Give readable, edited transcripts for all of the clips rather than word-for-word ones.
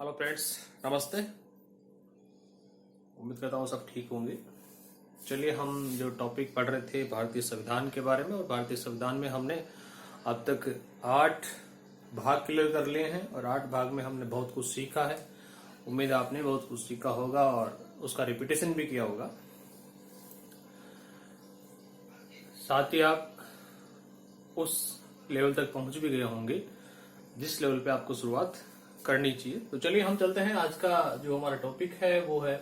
Hello friends, नमस्ते। उम्मीद करता हूँ सब ठीक होंगे। चलिए, हम जो टॉपिक पढ़ रहे थे भारतीय संविधान के बारे में, और भारतीय संविधान में हमने अब तक 8 भाग क्लियर कर लिए हैं और 8 भाग में हमने बहुत कुछ सीखा है। उम्मीद है आपने बहुत कुछ सीखा होगा और उसका रिपीटेशन भी किया होगा। साथ ही आप उस लेवल तक पहुंच भी गए होंगे जिस लेवल पे आपको शुरुआत करनी चाहिए। तो चलिए हम चलते हैं। आज का जो हमारा टॉपिक है वो है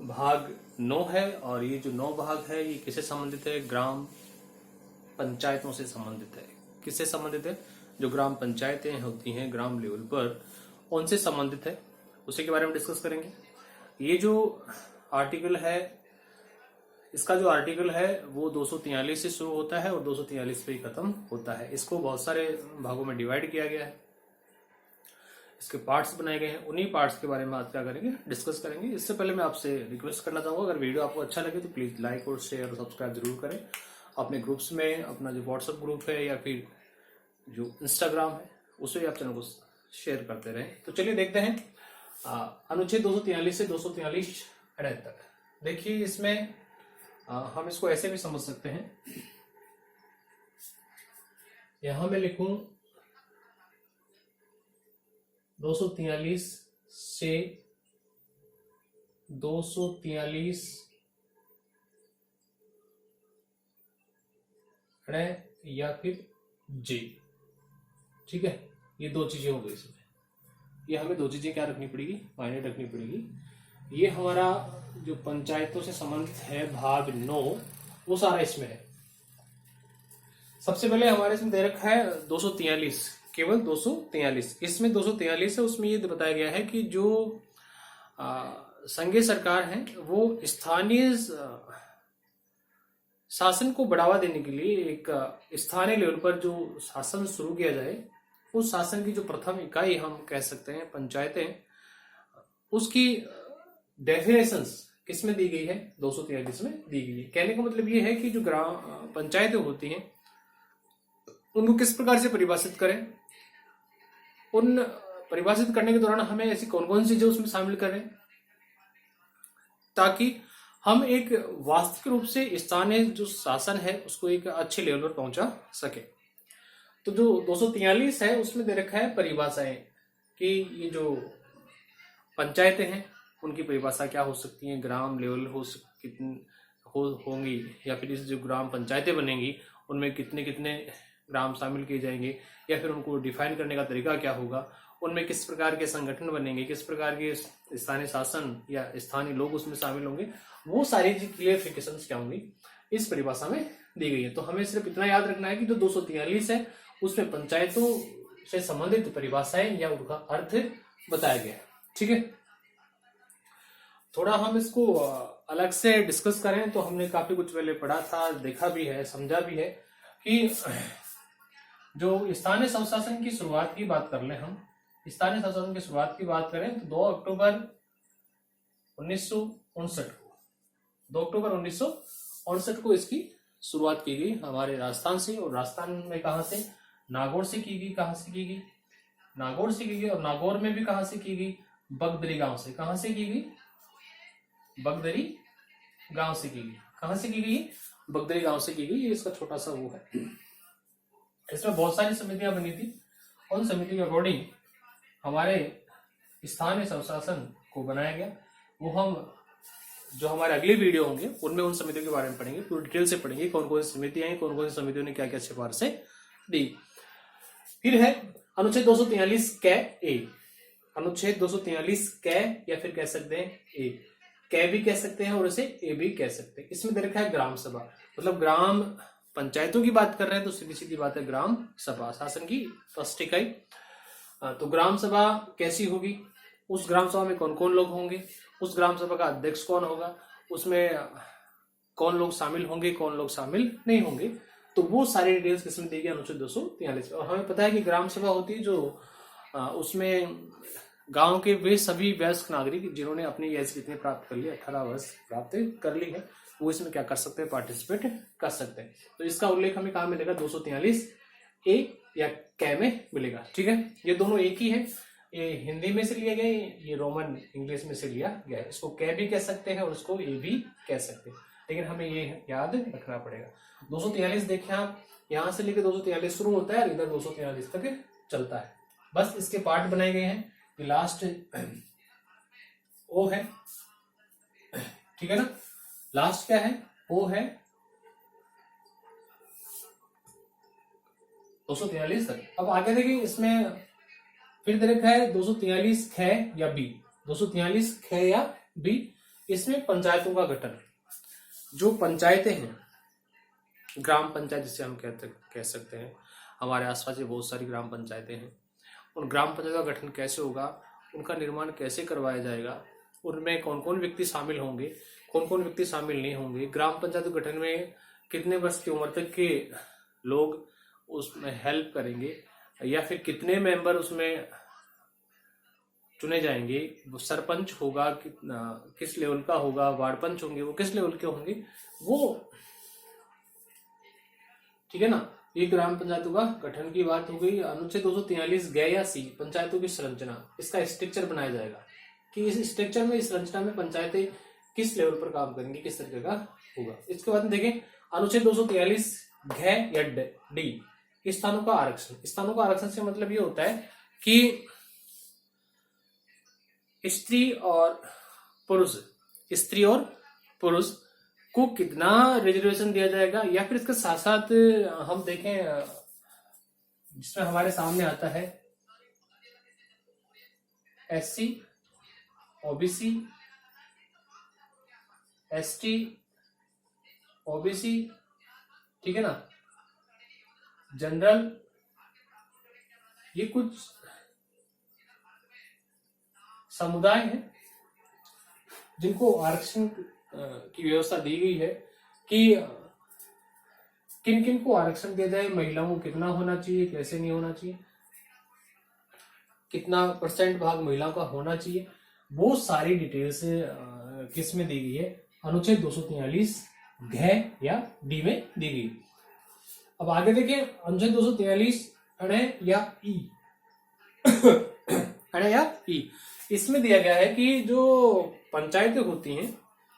भाग 9 है, और ये जो 9 भाग है ये किससे संबंधित है? ग्राम पंचायतों से संबंधित है। किससे संबंधित है? जो ग्राम पंचायतें होती हैं ग्राम लेवल पर, उनसे संबंधित है। उसी के बारे में डिस्कस करेंगे। ये जो आर्टिकल है, इसका जो आर्टिकल है वो 243 से शुरू होता है और 243 पे ही खत्म होता है। इसको बहुत सारे भागों में डिवाइड किया गया है, इसके पार्ट्स बनाए गए हैं। उन्हीं पार्ट्स के बारे में आज क्या करेंगे, डिस्कस करेंगे। इससे पहले मैं आपसे रिक्वेस्ट करना चाहूंगा, अगर वीडियो आपको अच्छा लगे तो प्लीज लाइक और शेयर और सब्सक्राइब जरूर करें। अपने ग्रुप्स में, अपना जो व्हाट्सएप ग्रुप है या फिर जो इंस्टाग्राम है उससे आप चैनल को शेयर करते रहें। तो चलिए देखते हैं अनुच्छेद 243 से 243 तक। देखिए, इसमें हम इसको ऐसे भी समझ सकते हैं। यहां मैं लिखूं 243 से 243 या फिर जी। ठीक है, ये दो चीजें हो गई इसमें। ये हमें दो चीजें क्या रखनी पड़ेगी, मायने रखनी पड़ेगी। ये हमारा जो पंचायतों से संबंधित है भाग 9, वो सारा इसमें है। सबसे पहले हमारे इसमें दे रखा है 243, केवल 243। इसमें 243 है, उसमें ये बताया गया है कि जो संघीय सरकार है वो स्थानीय शासन को बढ़ावा देने के लिए एक स्थानीय लेवल पर जो शासन शुरू किया जाए, उस शासन की जो प्रथम इकाई हम कह सकते हैं पंचायतें, उसकी डेफिनेशंस किसमें दी गई है? 243 में दी गई है। कहने का मतलब ये है कि जो ग्राम पंचायतें होती हैं उनको किस प्रकार से परिभाषित करें, उन परिभाषित करने के दौरान हमें ऐसी कौन कौन सी चीजें उसमें शामिल करें ताकि हम एक वास्तविक रूप से स्थानीय जो शासन है उसको एक अच्छे लेवल पर पहुंचा सके। तो जो 243 है उसमें दे रखा है परिभाषाएं कि ये जो पंचायतें हैं उनकी परिभाषा क्या हो सकती है, ग्राम लेवल होंगी, या फिर इस जो ग्राम पंचायतें बनेंगी उनमें कितने कितने ग्राम शामिल किए जाएंगे, या फिर उनको डिफाइन करने का तरीका क्या होगा, उनमें किस प्रकार के संगठन बनेंगे, किस प्रकार के स्थानीय शासन या स्थानीय लोग उसमें शामिल होंगे, वो सारी क्लियरिफिकेशन क्या होंगी इस परिभाषा में दी गई है। तो हमें सिर्फ इतना याद रखना है कि जो 243 है उसमें पंचायतों से संबंधित परिभाषाएं या उनका अर्थ बताया गया है। ठीक है, थोड़ा हम इसको अलग से डिस्कस करें तो हमने काफी कुछ पहले पढ़ा था, देखा भी है, समझा भी है कि जो स्थानीय स्वशासन की शुरुआत की बात कर ले, हम स्थानीय स्वशासन की शुरुआत की बात करें तो 2 अक्टूबर 1959 को इसकी शुरुआत की गई हमारे राजस्थान से। और राजस्थान में कहां से? नागौर से की गई। कहां से की गई? नागौर से की गई। और नागौर में भी कहां से की गई? बगदरी गांव से। कहां से की गई? बगदरी गांव से की गई। कहां से की गई? बगदरी गांव से की गई। ये इसका छोटा सा वो है। इसमें बहुत सारी समितियां बनी थी। उन समिति के अकॉर्डिंग हमारे स्थानीय स्वशासन को बनाया गया। वो हम जो हमारे अगले वीडियो होंगे उनमें उन समितियों के बारे में पढ़ेंगे, पूरी डिटेल से पढ़ेंगे कौन कौन सी समितियां हैं, कौन कौन सी समितियों ने क्या क्या सिफारिशें दी। फिर है अनुच्छेद 243 कै ए। अनुच्छेद 243 कै, या फिर कह सकते हैं ए। कै भी कह सकते हैं और इसे ए भी कह सकते हैं। इसमें दे रखा है ग्राम सभा, मतलब ग्राम पंचायतों की बात कर रहे हैं तो सीधी सीधी बात है ग्राम सभा, शासन की फर्स्ट इकाई। तो ग्राम सभा कैसी होगी, उस ग्राम सभा में कौन कौन लोग होंगे, उस ग्राम सभा का अध्यक्ष कौन होगा, उसमें कौन लोग शामिल होंगे, कौन लोग शामिल नहीं होंगे, तो वो सारी डिटेल्स किसमें दी गई? अनुच्छेद 243। और हमें पता है कि ग्राम सभा होती है जो उसमें गांव के वे सभी वयस्क नागरिक जिन्होंने अपनी एज कितने प्राप्त कर ली, 18 वर्ष प्राप्त कर ली है, वो इसमें क्या कर सकते हैं? पार्टिसिपेट कर सकते हैं। तो इसका उल्लेख हमें कहाँ मिलेगा? 243 ए या कै में मिलेगा। ठीक है, ये दोनों एक ही है। ये हिंदी में से लिया गया, ये रोमन इंग्लिश में से लिया गया है। इसको कै भी कह सकते हैं और इसको ए भी कह सकते हैं, लेकिन हमें ये याद रखना पड़ेगा। 243 देखें आप, यहां से लेकर 243 शुरू होता है और इधर 243 तक चलता है। बस इसके पार्ट बनाए गए हैं। ये लास्ट ओ है, ठीक है ना, लास्ट क्या है, ओ है 243 तक। अब आगे देखिए, इसमें फिर दे रखा है 243 ख या बी, 243 ख या बी। इसमें पंचायतों का गठन, जो पंचायतें हैं, ग्राम पंचायत जिसे हम कह सकते हैं, हमारे आसपास बहुत सारी ग्राम पंचायतें हैं। उन ग्राम पंचायत का गठन कैसे होगा, उनका निर्माण कैसे करवाया जाएगा, उनमें कौन कौन व्यक्ति शामिल होंगे, कौन कौन व्यक्ति शामिल नहीं होंगे, ग्राम पंचायत गठन में कितने वर्ष की उम्र तक के लोग उसमें हेल्प करेंगे, या फिर कितने मेंबर उसमें चुने जाएंगे, वो सरपंच होगा किस लेवल का होगा, वार्ड पंच होंगे वो किस लेवल के होंगे, वो ठीक है ना। ये ग्राम पंचायतों का गठन की बात हो गई। अनुच्छेद 243 ग या सी, पंचायतों की संरचना, इसका स्ट्रक्चर बनाया जाएगा कि इस स्ट्रक्चर में, इस संरचना में पंचायतें किस लेवल पर काम करेंगी, किस तरीके का होगा। इसके बाद में देखें अनुच्छेद 243 घ या डी, स्थानों का आरक्षण। स्थानों का आरक्षण से मतलब ये होता है कि स्त्री और पुरुष को कितना रिजर्वेशन दिया जाएगा, या फिर इसके साथ साथ हम देखें जिसमें हमारे सामने आता है SC, OBC, ST, OBC, ठीक है ना, जनरल, ये कुछ समुदाय हैं जिनको आरक्षण की व्यवस्था दी गई है कि किन किन को आरक्षण दिया जाए, महिलाओं को कितना होना चाहिए, कैसे नहीं होना चाहिए, कितना % भाग महिलाओं का होना चाहिए, वो सारी डिटेल्स किस में दी गई है, अनुच्छेद 243 घ या डी में दी गई। अब आगे देखिए अनुच्छेद 243 अण या ई अण या ई, इसमें दिया गया है कि जो पंचायतें होती हैं,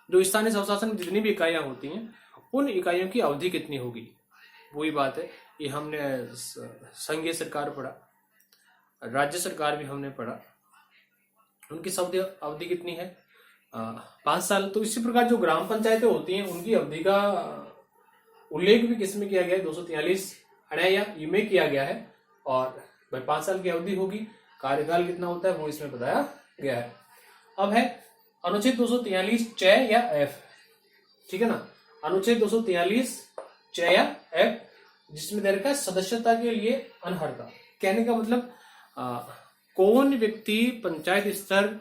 जो स्थानीय स्वशासन की जितनी भी इकाइयां होती हैं, उन इकाइयों की अवधि कितनी होगी। वही बात है, ये हमने संघीय सरकार पढ़ा, राज्य सरकार भी हमने पढ़ा, उनकी अवधि कितनी है, 5 साल। तो इसी प्रकार जो ग्राम पंचायतें होती हैं, उनकी अवधि का उल्लेख भी किसमें किया गया है, 243 अण या ई में किया गया है। और भाई 5 साल की अवधि होगी, कार्यकाल कितना होता है वो इसमें बताया गया है। अब है अनुच्छेद 243 च या एफ, ठीक है ना, अनुच्छेद 243 च या एफ, जिसमें दे रखा है सदस्यता के लिए अनर्हता। कहने का मतलब कौन व्यक्ति पंचायत स्तर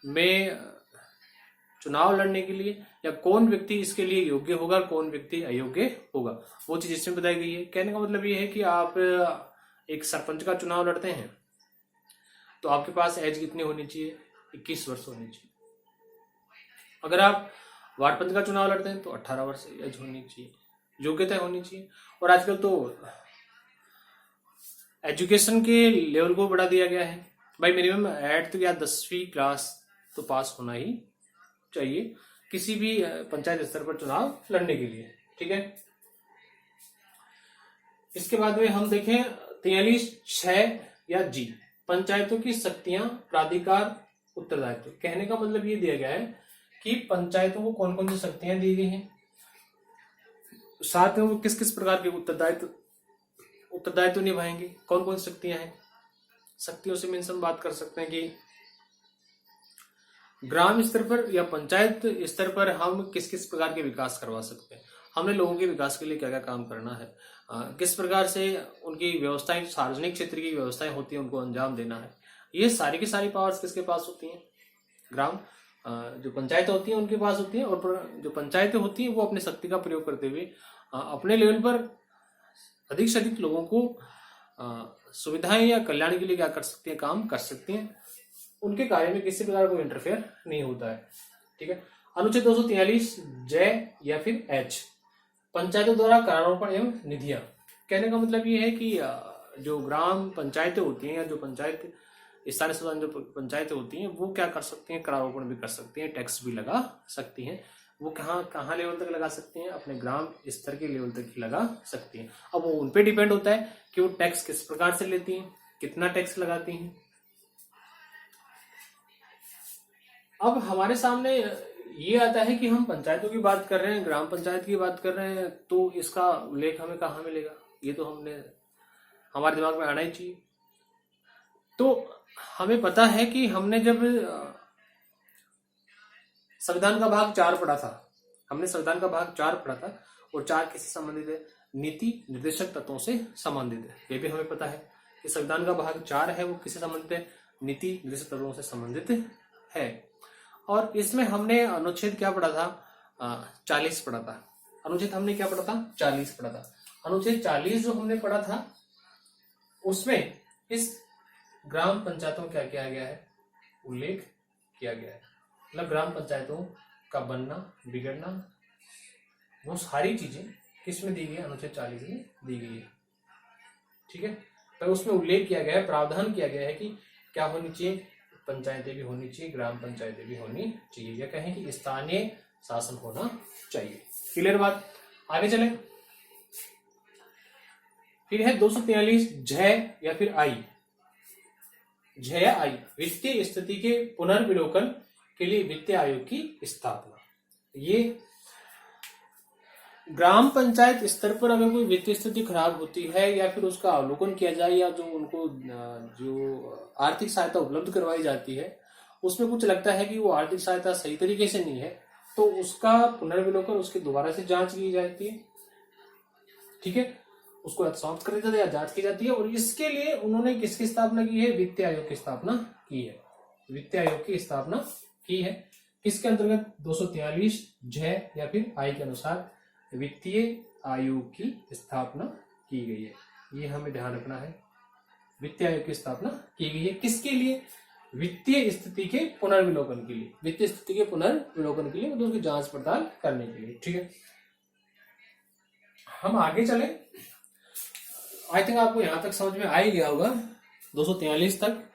में चुनाव लड़ने के लिए, या कौन व्यक्ति इसके लिए योग्य होगा, कौन व्यक्ति अयोग्य होगा, वो चीज इसमें बताई गई है। कहने का मतलब ये है कि आप एक सरपंच का चुनाव लड़ते हैं तो आपके पास एज कितनी होनी चाहिए, 21 वर्ष होनी चाहिए। अगर आप वार्ड पंच का चुनाव लड़ते हैं तो 18 वर्ष एज होनी चाहिए, योग्यता होनी चाहिए। और आजकल तो एजुकेशन के लेवल को बढ़ा दिया गया है, भाई मिनिमम 8th या 10वीं क्लास तो पास होना ही चाहिए किसी भी पंचायत स्तर पर चुनाव लड़ने के लिए, ठीक है। इसके बाद में हम देखें 43(6) या जी, पंचायतों की शक्तियां, प्राधिकार, उत्तरदायित्व। कहने का मतलब ये दिया गया है कि पंचायतों को कौन कौन सी शक्तियां दी गई हैं, साथ में वो किस किस प्रकार के उत्तरदायित्व निभाएंगे, कौन कौन सी शक्तियां हैं। शक्तियों से मीन्स हम बात कर सकते हैं कि ग्राम स्तर पर या पंचायत स्तर पर हम किस किस प्रकार के विकास करवा सकते हैं, हमने लोगों के विकास के लिए क्या क्या काम करना है, किस प्रकार से उनकी व्यवस्थाएं, सार्वजनिक क्षेत्र की व्यवस्थाएं होती हैं, उनको अंजाम देना है। ये सारी की सारी पावर्स किसके पास होती हैं, ग्राम जो पंचायत होती है उनके पास होती है। और जो पंचायतें होती हैं वो अपने शक्ति का प्रयोग करते हुए अपने लेवल पर अधिक से अधिक लोगों को सुविधाएं या कल्याण के लिए क्या कर सकती हैं, काम कर सकती हैं। उनके कार्य में किसी प्रकार कोई इंटरफेयर नहीं होता है, ठीक है। अनुच्छेद 243 (j) या फिर H, पंचायतों द्वारा करारोपण एवं निधियां। कहने का मतलब ये है कि जो ग्राम पंचायतें होती हैं या जो पंचायत स्थानीय स्वराज जो पंचायतें होती हैं वो क्या कर सकती हैं, करारोपण भी कर सकती हैं, टैक्स भी लगा सकती हैं। वो कहाँ कहाँ लेवल तक लगा सकती हैं, अपने ग्राम स्तर के लेवल तक ही लगा सकती हैं। अब वो उन पे डिपेंड होता है कि वो टैक्स किस प्रकार से लेती हैं, कितना टैक्स लगाती हैं। अब हमारे सामने ये आता है कि हम पंचायतों की बात कर रहे हैं, ग्राम पंचायत की बात कर रहे हैं, तो इसका उल्लेख हमें कहाँ मिलेगा, ये तो हमारे दिमाग में आना ही चाहिए। तो हमें पता है कि हमने जब संविधान का भाग 4 पढ़ा था, हमने संविधान का भाग 4 पढ़ा था, और 4 किससे संबंधित है, नीति निर्देशक तत्वों से संबंधित है। ये भी हमें पता है कि संविधान का भाग 4 है वो किससे संबंधित है, नीति निर्देशक तत्वों से संबंधित है। और इसमें हमने अनुच्छेद क्या पढ़ा था, 40 पढ़ा था। अनुच्छेद हमने क्या पढ़ा था, 40 पढ़ा था। अनुच्छेद 40 जो हमने पढ़ा था उसमें इस ग्राम पंचायतों क्या किया गया है, उल्लेख किया गया है। मतलब ग्राम पंचायतों का बनना, बिगड़ना, वो सारी चीजें किसमें दी गई है, अनुच्छेद 40 में दी गई है। ठीक है, तो उसमें उल्लेख किया गया है, प्रावधान किया गया है कि क्या होनी चाहिए, पंचायतें भी होनी चाहिए, ग्राम पंचायतें भी होनी चाहिए, या कहें कि स्थानीय शासन होना चाहिए। क्लियर बात, आगे चले। फिर है 243 जय या फिर आई, जय आई, वित्तीय स्थिति के पुनर्विलोकन के लिए वित्तीय आयोग की स्थापना। ये ग्राम पंचायत स्तर पर अगर कोई वित्तीय स्थिति खराब होती है या फिर उसका अवलोकन किया जाए, या जो उनको जो आर्थिक सहायता उपलब्ध करवाई जाती है उसमें कुछ लगता है कि वो आर्थिक सहायता सही तरीके से नहीं है, तो उसका पुनर्विलोकन, उसकी दोबारा से जांच की जाती है। ठीक है, उसको समाप्त कर दिया जाता है या जांच की जाती है। और इसके लिए उन्होंने किसकी स्थापना की है, वित्तीय आयोग की स्थापना की है। वित्तीय आयोग की स्थापना की है किसके अंतर्गत, 243 जय या फिर आई के अनुसार वित्तीय आयोग की स्थापना की गई है। ये हमें ध्यान रखना है, वित्तीय आयोग की स्थापना की गई है किसके लिए, वित्तीय स्थिति के पुनर्विलोकन के लिए, वित्तीय स्थिति के पुनर्विलोकन के लिए, मतलब उसकी जांच पड़ताल करने के लिए। ठीक है, हम आगे चले। आई थिंक आपको यहां तक समझ में आ ही गया होगा, 243 तक।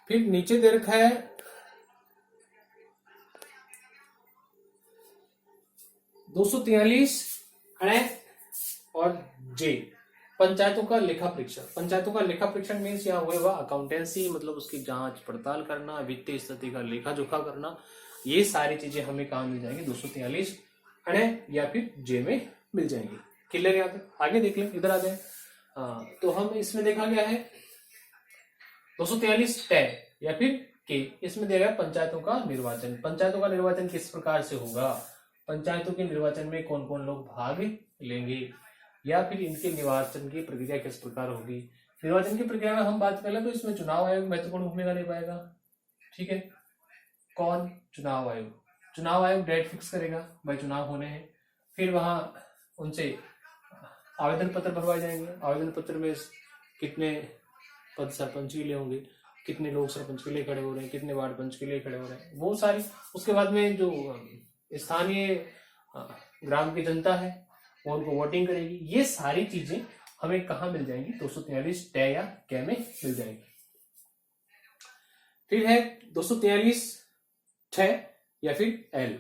फिर नीचे दे रखा है 243 और जे, पंचायतों का लेखा परीक्षण। पंचायतों का लेखा परीक्षण मीन्स यहाँ हुए वह अकाउंटेंसी, मतलब उसकी जांच पड़ताल करना, वित्तीय स्थिति का लेखा जोखा करना, ये सारी चीजें हमें कहाँ मिल जाएंगी, 243 या फिर जे में मिल जाएंगी। क्लियर यहाँ तक, आगे देख लें, इधर आ जाए। तो हम इसमें देखा गया है 243 टैग या फिर के, इसमें दिया गया पंचायतों का निर्वाचन। पंचायतों का निर्वाचन किस प्रकार से होगा, पंचायतों के निर्वाचन में कौन कौन लोग भाग लेंगे, या फिर इनके निर्वाचन की प्रक्रिया किस प्रकार होगी। निर्वाचन की प्रक्रिया में हम बात कर ले तो इसमें चुनाव आयोग महत्वपूर्ण भूमिका निभाएगा। ठीक है, कौन, चुनाव आयोग। चुनाव आयोग डेट फिक्स करेगा, भाई चुनाव होने हैं, फिर वहां उनसे आवेदन पत्र भरवाए जाएंगे। आवेदन पत्र में कितने पद सरपंच के लिए होंगे, कितने लोग सरपंच के लिए खड़े हो रहे हैं, कितने वार्ड पंच के लिए खड़े हो रहे हैं, वो सारी। उसके बाद में जो स्थानीय ग्राम की जनता है वो उनको वोटिंग करेगी। ये सारी चीजें हमें कहाँ मिल जाएंगी, 243 टै या कै में मिल जाएंगी। फिर है 243 ठे या फिर एल,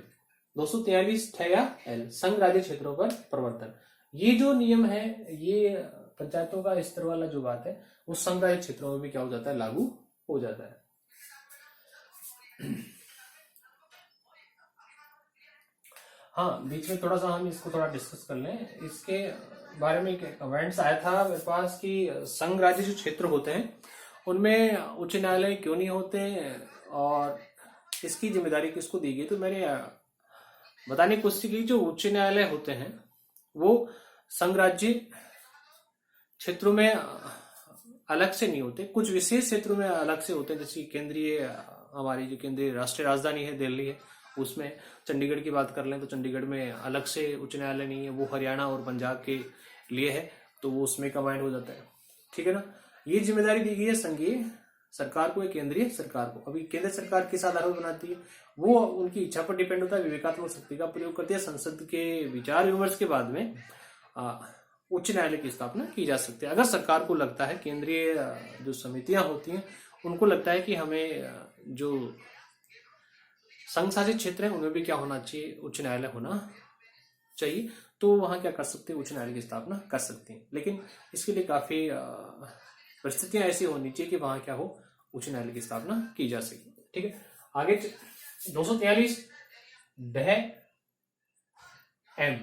243 ठे या एल, संघ राज्य क्षेत्रों पर प्रवर्तन। ये जो नियम है, ये पंचायतों का स्तर वाला जो बात है, वो संघ राज्य क्षेत्रों में भी क्या हो जाता है, लागू हो जाता है। हाँ, बीच में थोड़ा सा हम इसको थोड़ा डिस्कस कर लें। इसके बारे में एक कमेंट्स आया था मेरे पास कि संघ राज्य जो क्षेत्र होते हैं उनमें उच्च न्यायालय क्यों नहीं होते और इसकी जिम्मेदारी किसको दी गई। तो मैंने बताने की कोशिश की, जो उच्च न्यायालय होते हैं वो संघ राज्य क्षेत्रों में अलग से नहीं होते, कुछ विशेष क्षेत्रों में अलग से होते हैं। जैसे केंद्रीय, हमारी जो केंद्रीय राष्ट्रीय राजधानी है दिल्ली है, उसमें चंडीगढ़ की बात कर लें तो चंडीगढ़ में अलग से उच्च न्यायालय नहीं है, वो हरियाणा और पंजाब के लिए है, तो वो उसमें कंबाइंड हो जाता है। ठीक है ना, ये जिम्मेदारी दी गई है संघीय सरकार को या केंद्रीय सरकार को। अभी केंद्र सरकार किस आधार पर बनाती है, वो उनकी इच्छा पर डिपेंड होता है, विवेकात्मक शक्ति का प्रयोग करती है। संसद के विचार विमर्श के बाद में उच्च न्यायालय की स्थापना की जा सकती है। अगर सरकार को लगता है, केंद्रीय जो समितियां होती हैं उनको लगता है कि हमें जो संघ शासित क्षेत्र है उनमें भी क्या होना चाहिए, उच्च न्यायालय होना चाहिए, तो वहां क्या कर सकते हैं, उच्च न्यायालय की स्थापना कर सकते हैं। लेकिन इसके लिए काफी परिस्थितियां ऐसी होनी चाहिए कि वहां क्या हो, उच्च न्यायालय की स्थापना की जा सके। ठीक है, आगे 243 डह एम,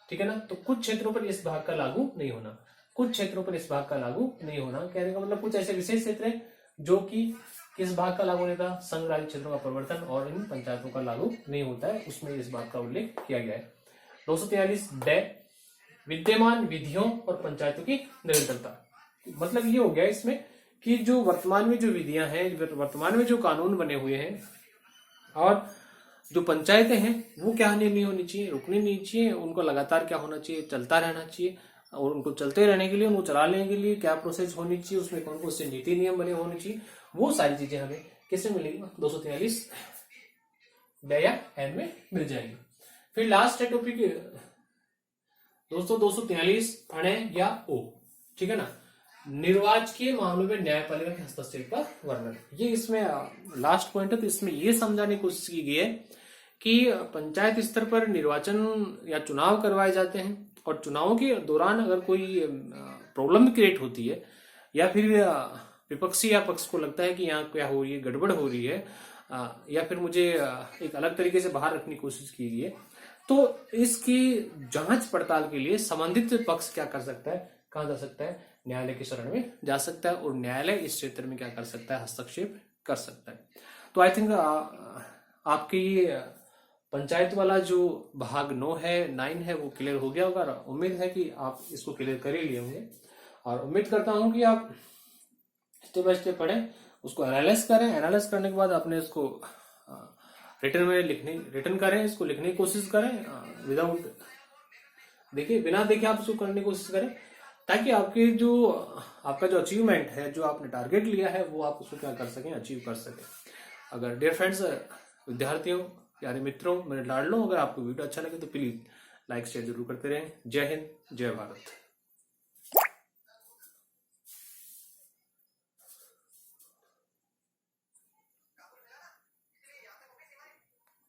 ठीक है ना। तो कुछ क्षेत्रों पर इस भाग का लागू नहीं होना, कुछ क्षेत्रों पर इस भाग का लागू नहीं होना, कहने का मतलब कुछ ऐसे विशेष क्षेत्र है जो कि किस भाग का लागू नहीं था, संघ राज्य क्षेत्रों का परिवर्तन और इन पंचायतों का लागू नहीं होता है, उसमें इस बात का उल्लेख किया गया है। 243 डे विद्यमान विधियों और पंचायतों की निरंतरता, मतलब ये हो गया इसमें कि जो वर्तमान में जो विधियां हैं, वर्तमान में जो कानून बने हुए हैं और जो पंचायतें हैं वो क्या नहीं होनी चाहिए, रुकनी नहीं चाहिए, उनको लगातार क्या होना चाहिए, चलता रहना चाहिए। और उनको चलते रहने के लिए, उनको चलाने के लिए क्या प्रोसेस होनी चाहिए, उसमें कौन कौन से नीति नियम बने होने चाहिए, वो सारी चीजें हमें किससे मिलेगी, 243 या एन में मिल जाएंगी। फिर लास्ट है टॉपिक दोस्तों 243 अणे या ओ, ठीक है ना, निर्वाचकीय मामलों में न्यायपालिका के हस्तक्षेप का वर्णन। ये इसमें लास्ट पॉइंट है, तो इसमें ये समझाने की कोशिश की गई है कि पंचायत स्तर पर निर्वाचन या चुनाव करवाए जाते हैं और चुनावों के दौरान अगर कोई प्रॉब्लम क्रिएट होती है या फिर विपक्षी या पक्ष को लगता है कि यहाँ क्या हो रही है, गड़बड़ हो रही है, या फिर मुझे एक अलग तरीके से बाहर रखने की कोशिश की गई है, तो इसकी जांच पड़ताल के लिए संबंधित पक्ष क्या कर सकता है, कहाँ जा सकता है, न्यायालय की शरण में जा सकता है और न्यायालय इस क्षेत्र में क्या कर सकता है, हस्तक्षेप कर सकता है। तो आई थिंक आपकी पंचायत वाला जो भाग 9 है 9 है वो क्लियर हो गया होगा। उम्मीद है कि आप इसको क्लियर कर ही लिए होंगे और उम्मीद करता हूं कि आप स्टेप बाय स्टेप पढ़ें, उसको एनालाइज करें, एनालाइज करने के बाद आपने इसको रिटर्न करें, इसको लिखने की कोशिश करें, विदाउट देखिए, बिना देखे आप इसको करने की कोशिश करें, ताकि आपका जो अचीवमेंट है, जो आपने टारगेट लिया है, वो आप उसको क्या कर सकें, अचीव कर सकें। अगर डियर फ्रेंड्स, विद्यार्थियों, प्यारे मित्रों, मेरे लाडलों, अगर आपको वीडियो अच्छा लगे तो प्लीज लाइक शेयर जरूर करते रहें। जय हिंद, जय भारत।